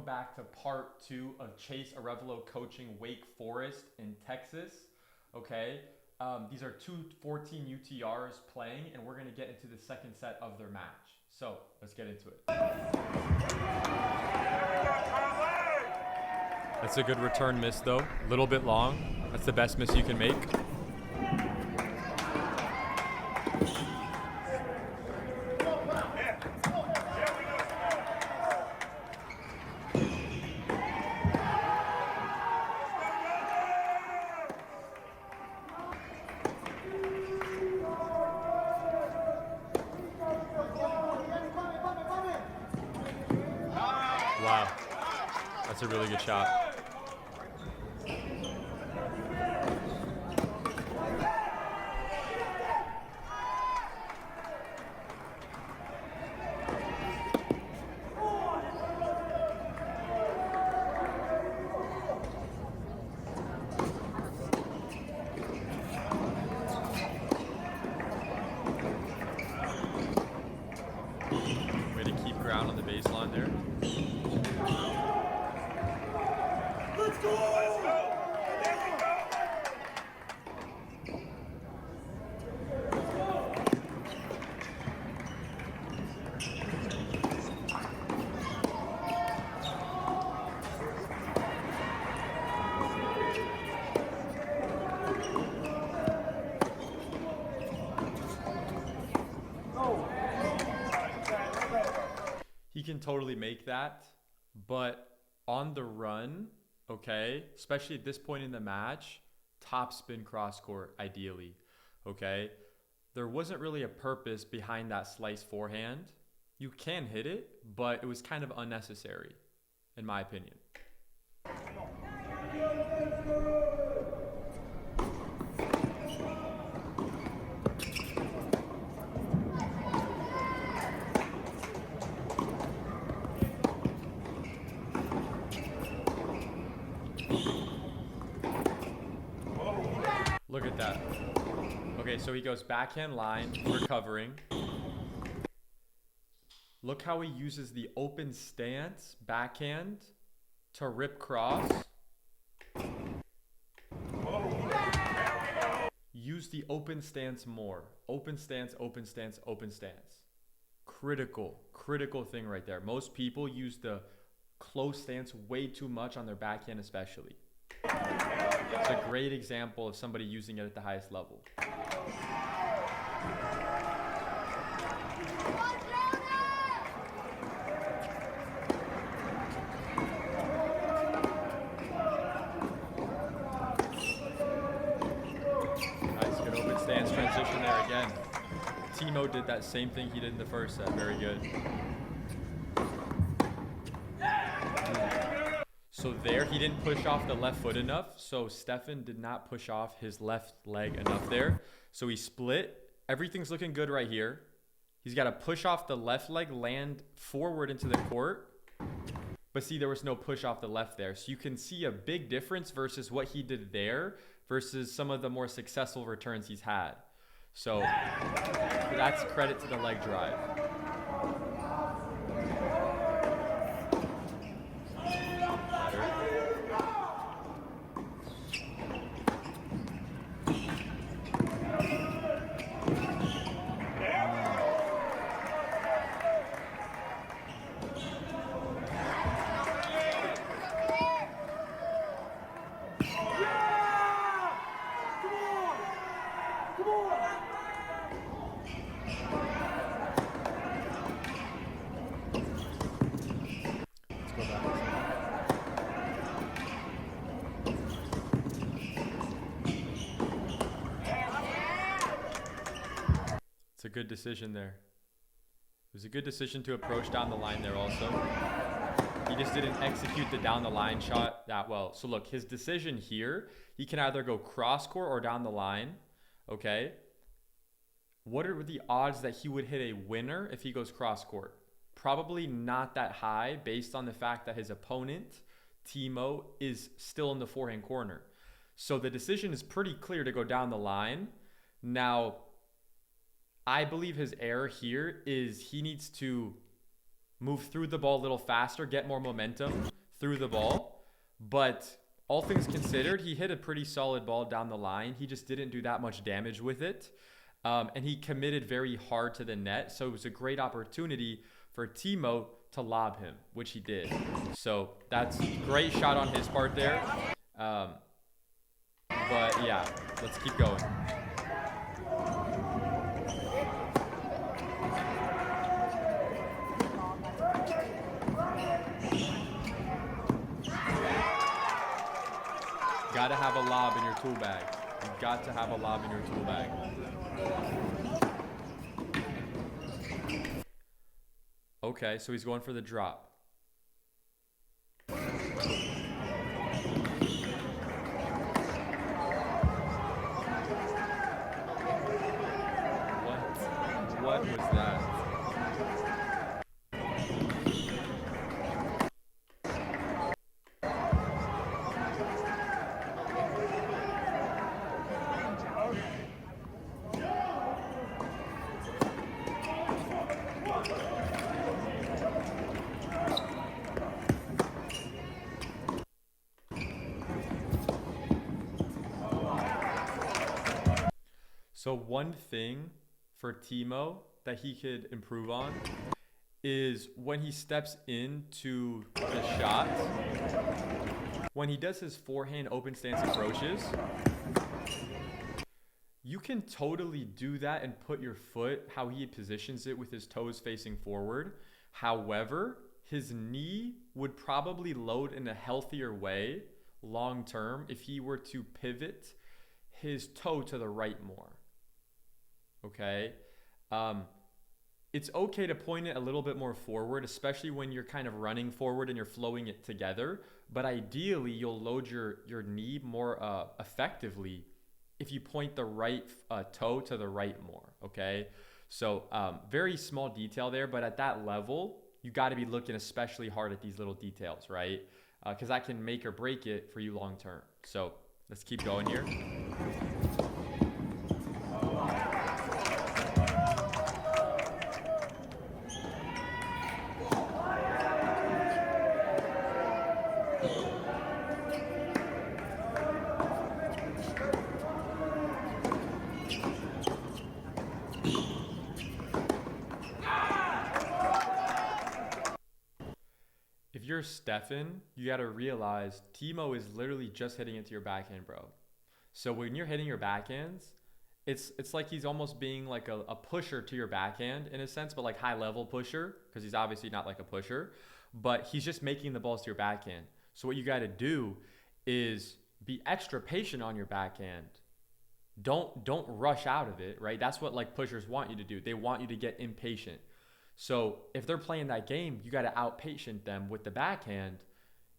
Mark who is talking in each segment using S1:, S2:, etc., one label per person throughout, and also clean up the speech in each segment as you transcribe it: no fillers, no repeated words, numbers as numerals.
S1: welcome back to part 2 of Chase Arevalo coaching Wake Forest in Texas. Okay, these are two 14 UTRs playing, and we're going to get into the second set of their match. So let's get into it. That's a good return miss though, a little bit long. That's the best miss you can make. Wow, that's a really good shot. Way to keep ground on the baseline there.
S2: Let's go! Let's go! There we go!
S1: He can totally make that, but on the run, okay, especially at this point in the match, top spin cross court ideally, okay? There wasn't really a purpose behind that slice forehand. You can hit it, but it was kind of unnecessary, in my opinion. Look at that. Okay, so he goes backhand line, recovering. Look how he uses the open stance, backhand, to rip cross. Use the open stance more. Open stance, open stance, open stance. Critical thing right there. Most people use the close stance way too much on their backhand especially. It's a great example of somebody using it at the highest level. Nice, good open stance transition there again. Timo did that same thing he did in the first set. Very good. So there, he didn't push off the left foot enough. So Stefan did not push off his left leg enough there. So he split. Everything's looking good right here. He's got to push off the left leg, land forward into the court. But see, there was no push off the left there. So you can see a big difference versus what he did there versus some of the more successful returns he's had. So that's credit to the leg drive. It's a good decision there. It was a good decision to approach down the line there also. He just didn't execute the down the line shot that well. So look, his decision here, he can either go cross court or down the line, okay? What are the odds that he would hit a winner if he goes cross court? Probably not that high based on the fact that his opponent, Timo, is still in the forehand corner. So the decision is pretty clear to go down the line. Now, I believe his error here is he needs to move through the ball a little faster, get more momentum through the ball. But all things considered, he hit a pretty solid ball down the line. He just didn't do that much damage with it. And he committed very hard to the net. So it was a great opportunity for Timo to lob him, which he did. So that's a great shot on his part there. But yeah, let's keep going. Gotta have a lob in your tool bag. You got to have a lob in your tool bag. Okay, so he's going for the drop. What was that? So one thing for Timo that he could improve on is when he steps into the shot, when he does his forehand open stance approaches, you can totally do that and put your foot how he positions it with his toes facing forward. However, his knee would probably load in a healthier way long term if he were to pivot his toe to the right more. Okay? It's okay to point it a little bit more forward, especially when you're kind of running forward and you're flowing it together. But ideally, you'll load your knee more effectively if you point the right toe to the right more, okay? So very small detail there, but at that level, you got to be looking especially hard at these little details, right? Because that can make or break it for you long term. So let's keep going here. If you're Stefan, you got to realize Timo is literally just hitting it to your backhand, bro. So when you're hitting your backhands, it's like he's almost being like a pusher to your backhand in a sense, but like high level pusher, because he's obviously not like a pusher, but he's just making the balls to your backhand. So what you got to do is be extra patient on your backhand. Don't rush out of it, right? That's what like pushers want you to do. They want you to get impatient. So if they're playing that game, you got to outpatient them with the backhand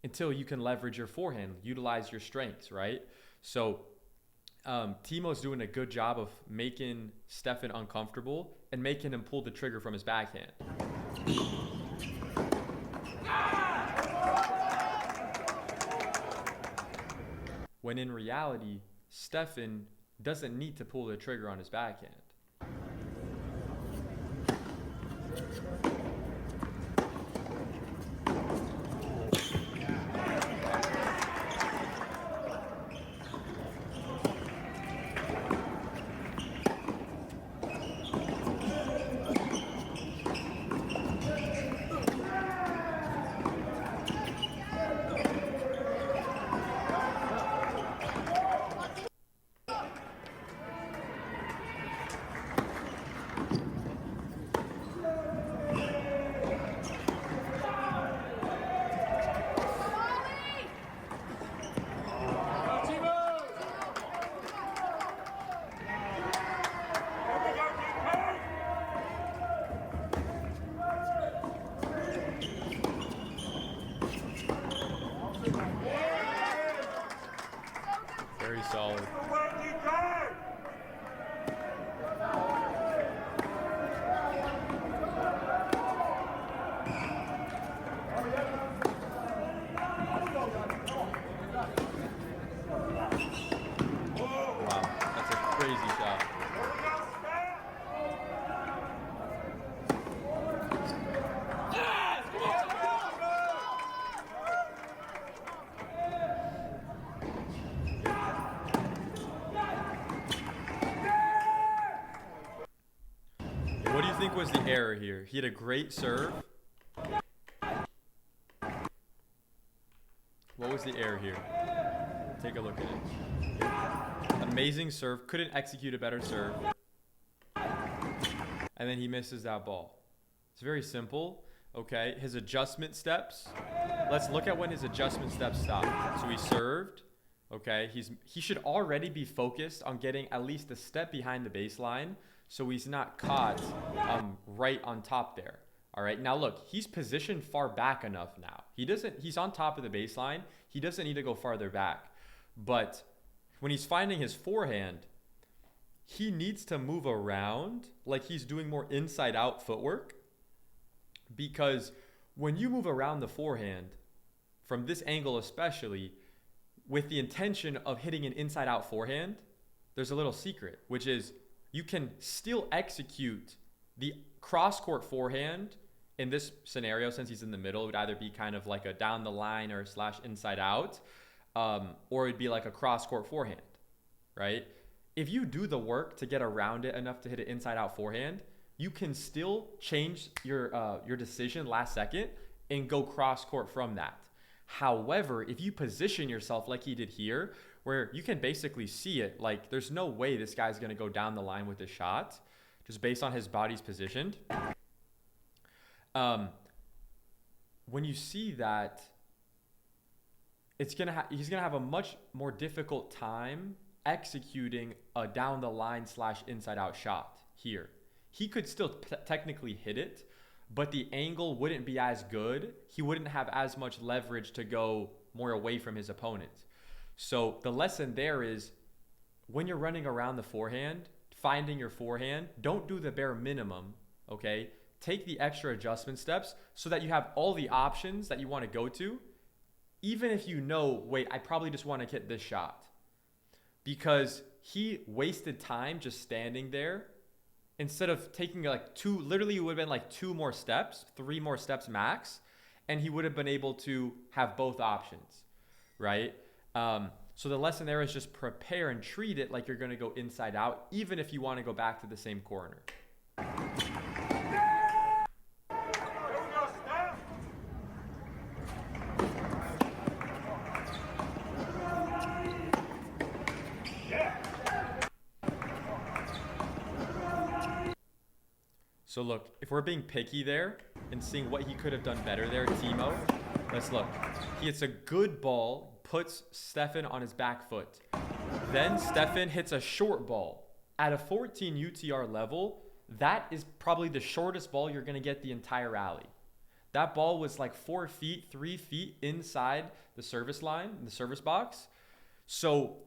S1: until you can leverage your forehand, utilize your strengths, right? So Timo's doing a good job of making Stefan uncomfortable and making him pull the trigger from his backhand. When in reality, Stefan doesn't need to pull the trigger on his backhand. Very solid. Wow, that's a crazy shot.
S2: Yes!
S1: was the error here? He had a great serve. What was the error here? Take a look at it. Amazing serve. Couldn't execute a better serve. And then he misses that ball. It's very simple. Okay, his adjustment steps. Let's look at when his adjustment steps stopped. So he served. Okay, he should already be focused on getting at least a step behind the baseline, so he's not caught right on top there. All right, now look, he's positioned far back enough now. He's on top of the baseline. He doesn't need to go farther back. But when he's finding his forehand, he needs to move around like he's doing more inside out footwork, because when you move around the forehand from this angle especially, with the intention of hitting an inside out forehand, there's a little secret, which is you can still execute the cross court forehand. In this scenario, since he's in the middle, it would either be kind of like a down the line or / inside out, or it'd be like a cross court forehand, right? If you do the work to get around it enough to hit an inside out forehand, you can still change your decision last second and go cross court from that. However, if you position yourself like he did here, where you can basically see it, like there's no way this guy's going to go down the line with the shot just based on his body's positioned. When you see that, he's gonna have a much more difficult time executing a down the line / inside out shot here. He could still technically hit it, but the angle wouldn't be as good. He wouldn't have as much leverage to go more away from his opponent. So the lesson there is, when you're running around the forehand, finding your forehand, don't do the bare minimum, okay? Take the extra adjustment steps so that you have all the options that you want to go to, even if you know, wait, I probably just want to hit this shot. Because he wasted time just standing there. Instead of taking like literally it would have been like 2 more steps, 3 more steps max, and he would have been able to have both options, right? So the lesson there is just prepare and treat it like you're going to go inside out, even if you want to go back to the same corner. So look, if we're being picky there and seeing what he could have done better there, Timo, let's look. He hits a good ball, puts Stefan on his back foot. Then Stefan hits a short ball. At a 14 UTR level, that is probably the shortest ball you're going to get the entire rally. That ball was like 4 feet, 3 feet inside the service line, the service box. So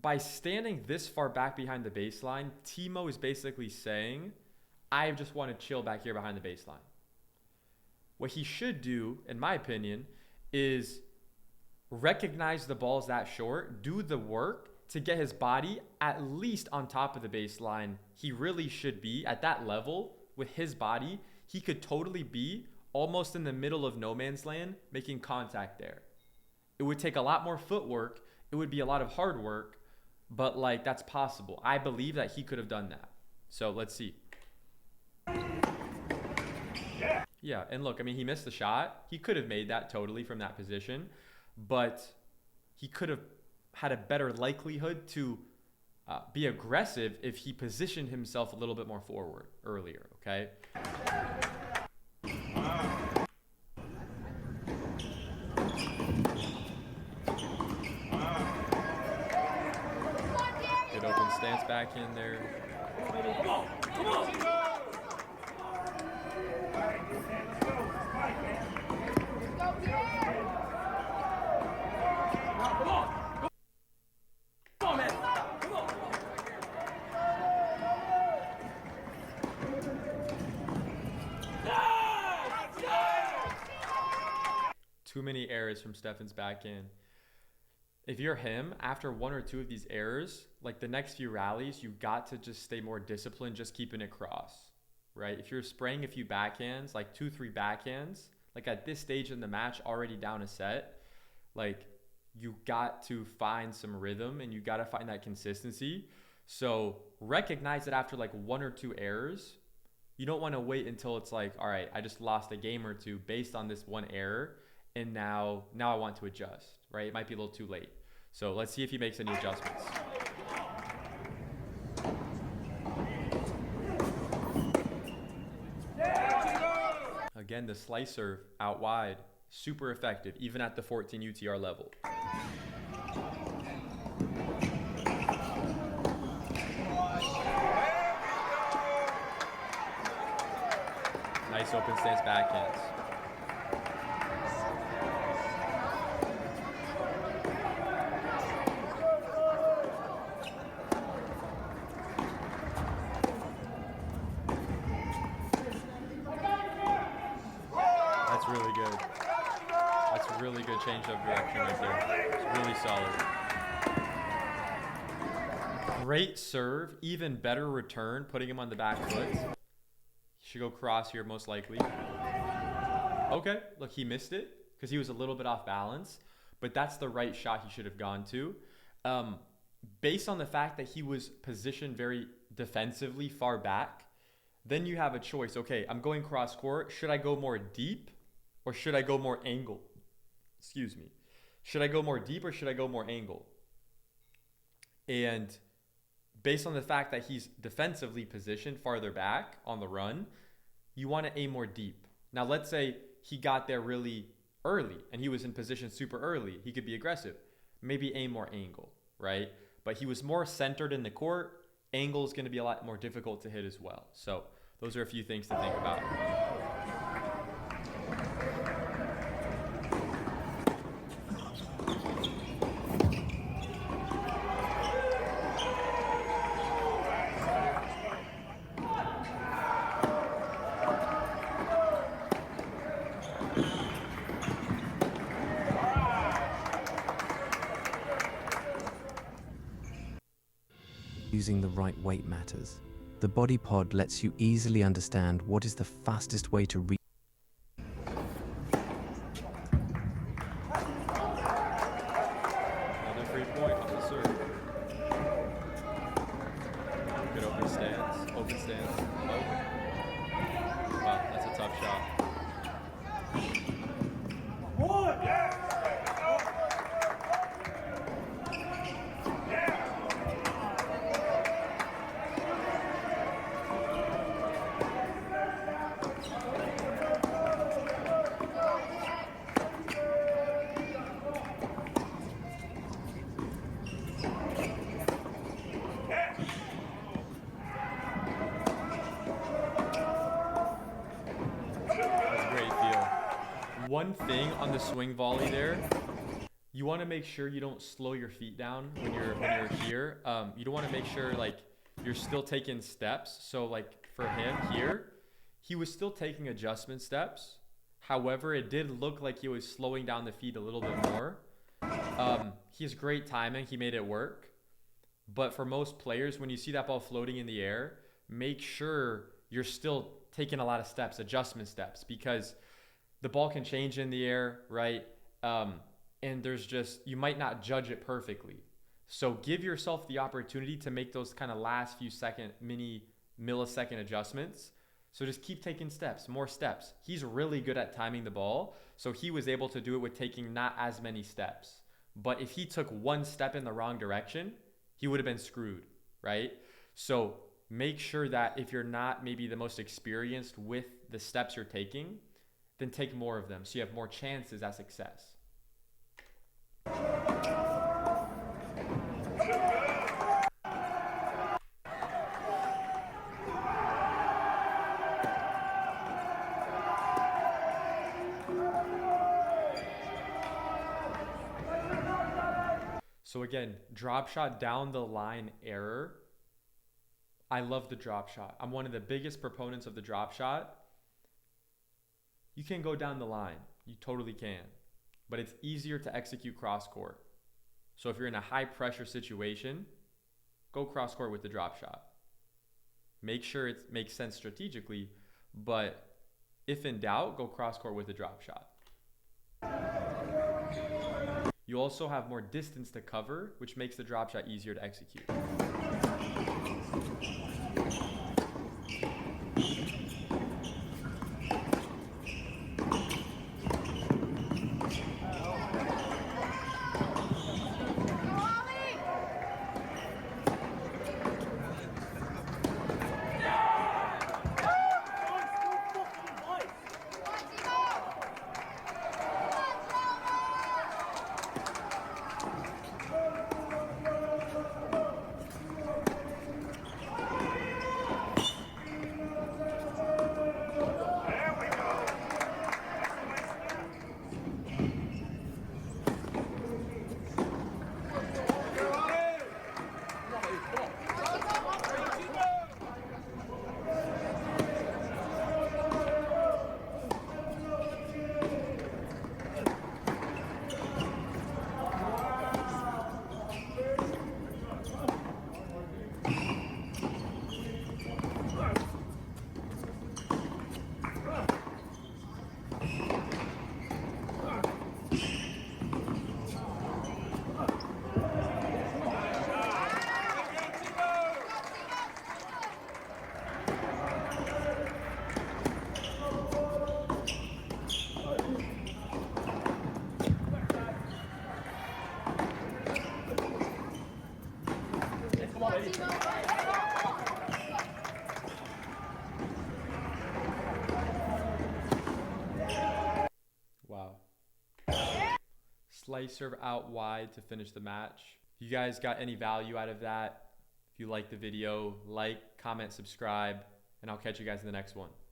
S1: by standing this far back behind the baseline, Timo is basically saying, I just want to chill back here behind the baseline. What he should do, in my opinion, is recognize the ball's that short, do the work to get his body at least on top of the baseline. He really should be at that level with his body. He could totally be almost in the middle of no man's land, making contact there. It would take a lot more footwork. It would be a lot of hard work, but like that's possible. I believe that he could have done that. So let's see. Yeah, and look, I mean, he missed the shot. He could have made that totally from that position, but he could have had a better likelihood to be aggressive if he positioned himself a little bit more forward earlier, okay? Good open stance back in there.
S2: Come on!
S1: Too many errors from Stefan's back end. If you're him, after 1 or 2 of these errors, like the next few rallies, you got to just stay more disciplined, just keeping it cross, right? If you're spraying a few backhands, like 2, 3 backhands, like at this stage in the match, already down a set, like you got to find some rhythm and you got to find that consistency. So recognize that after like 1 or 2 errors, You don't want to wait until it's like, all right, I just lost a game or two based on this one error, and now I want to adjust, right? It might be a little too late. So let's see if he makes any adjustments. Again, the slice serve out wide, super effective, even at the 14 UTR level. Nice open stance backhands. That's really good. That's a really good change of direction right there. It's really solid. Great serve, even better return, putting him on the back foot. He should go cross here most likely. Okay, look, he missed it because he was a little bit off balance, but that's the right shot he should have gone to. Based on the fact that he was positioned very defensively far back, then you have a choice. Okay, I'm going cross court. Should I go more deep or should I go more angle? Excuse me. Should I go more deep or should I go more angle? And based on the fact that he's defensively positioned farther back on the run, you want to aim more deep. Now, let's say he got there really early and he was in position super early. He could be aggressive. Maybe aim more angle, right? But he was more centered in the court. Angle is going to be a lot more difficult to hit as well. So those are a few things to think about.
S3: Using the right weight matters. The body pod lets you easily understand what is the fastest way to reach.
S1: Another free point off the serve. Good open stance. Open stance. Oh. Wow, that's a tough shot.
S2: One.
S1: One thing on the swing volley there, you want to make sure you don't slow your feet down when you're here. You don't want to make sure like you're still taking steps. So like for him here, he was still taking adjustment steps. However, it did look like he was slowing down the feet a little bit more. He has great timing. He made it work. But for most players, when you see that ball floating in the air, make sure you're still taking a lot of steps, adjustment steps, because the ball can change in the air, right? And there's just, you might not judge it perfectly. So give yourself the opportunity to make those kind of last few millisecond adjustments. So just keep taking steps, more steps. He's really good at timing the ball. So he was able to do it with taking not as many steps. But if he took one step in the wrong direction, he would have been screwed, right? So make sure that if you're not maybe the most experienced with the steps you're taking, then take more of them so you have more chances at success. So again, drop shot down the line error. I love the drop shot. I'm one of the biggest proponents of the drop shot. You can go down the line. You totally can. But it's easier to execute cross court. So if you're in a high pressure situation, go cross court with the drop shot. Make sure it makes sense strategically, but if in doubt, go cross court with the drop shot. You also have more distance to cover, which makes the drop shot easier to execute. slicer out wide to finish the match. If you guys got any value out of that, if you like the video, like, comment, subscribe, and I'll catch you guys in the next one.